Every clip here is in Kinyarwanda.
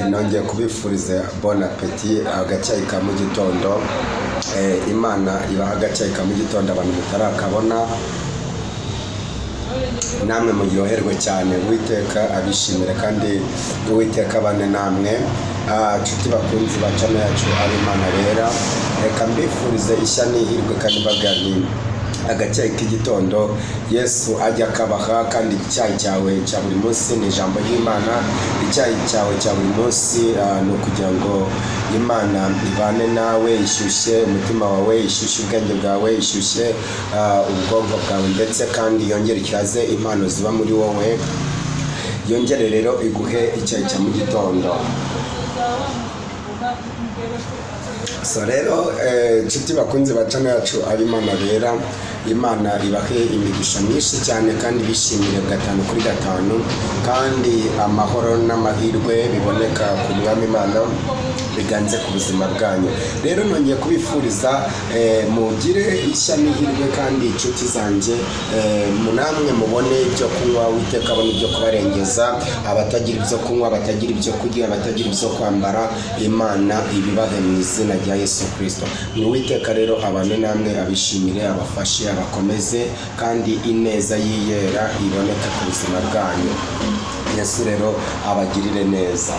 nongeye kubifuriza bon appétit agacyayi ka mu gitondo. Imana ibaha agacyayi ka mu gitondo abantu mutarakabona, namwe muryoherwe cyane. Uwiteka abishimire kandi Uwiteka abane namwe. Nshuti bakunzi ba channel yacu ari Imana Bera, reka mbifurize ishya n'ihirwe kandi mbagani agacyayi k'igitondo Yesu ajya kabaha. Kandi icyayi cyawe cya buri munsi ni ijambo y'Imana. Icyayi cyawe cya buri munsi ni ukugira ngo Imana ibane nawe, ishyushye umutima wawe, ishyushye ubwenge bwawe, ishyushye ubwonko bwawe, ndetse kandi yongere ikaze impano ziba muri wowe. Yongere rero iguhe icyayi cya mu gitondo. So rero nshuti bakunzi ba channel yacu ari Imana Bera, Imana ibahe imigisha myinshi cyane kandi bishimire 5/5, kandi amahoro n'amahirwe biboneka ku Mwami Imana biganze ku buzima bwanyu. Rero nongeye kubifuriza mugire ishya n'ihirwe, kandi inshuti zanjye munamwe mubone ibyo kunywa, Uwiteka abone ibyo kubarengeza. Abatagira ibyo kunywa, abatagira ibyo kurya, abatagira ibyo kwambara, Imana ibibahe mu izina rya Yesu Kristo. Uwiteka rero abane namwe, abishimire, abafashe, abakomeze, kandi ineza yiyera iboneka ku buzima bwanyu. Yesu rero abagirire neza.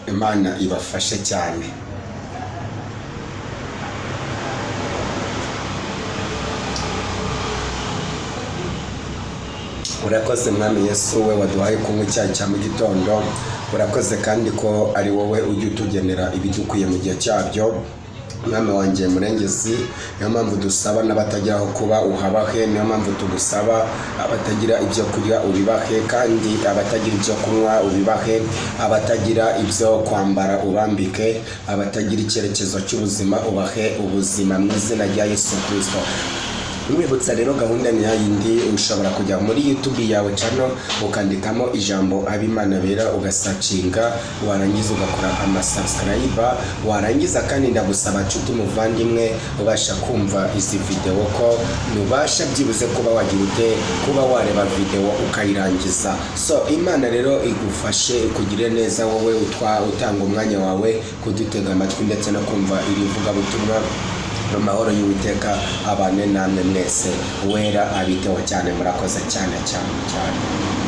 Imana ibafashe cyane. Urakoze Mwami Yesu, we waduhaye kunywa icyayi cya mu gitondo. Urakoze kandi ko ari wowe ujya utugenera ibidukwiye mu gihe cyabyo. Mwami wanjye murengezi, niyo mpamvu dusaba n'abatagira aho kuba uhabahe. Niyo mpamvu tugusaba abatagira ibyo kurya ubibahe, kandi abatagira ibyo kunywa ubibahe, abatagira ibyo kwambara ubambike, abatagira icyerekezo cy'ubuzima ubahe ubuzima mu izina rya Yesu Kristo. Mwibutsa rero gahunda ni yindi, ushobora kujya muri YouTube yawe channel ukandikamo ijambo Abimana Bera, ugasacinga, warangiza ugakora subscribe. Warangiza kandi ndagusaba nshuti muvandimwe ubasha kumva izi video ko nubasha byibuze kuba wagira ute kuba wareba video ukayirangiza. So Imana rero igufashe kugire neza wowe utanga umwanya wawe kudutega amatwi ndetse no kumva irivuga butumwa. Amahoro y'Uwiteka abane namwe mwese, Uwera abiteho cyane. Murakoze cyane cyane cyane.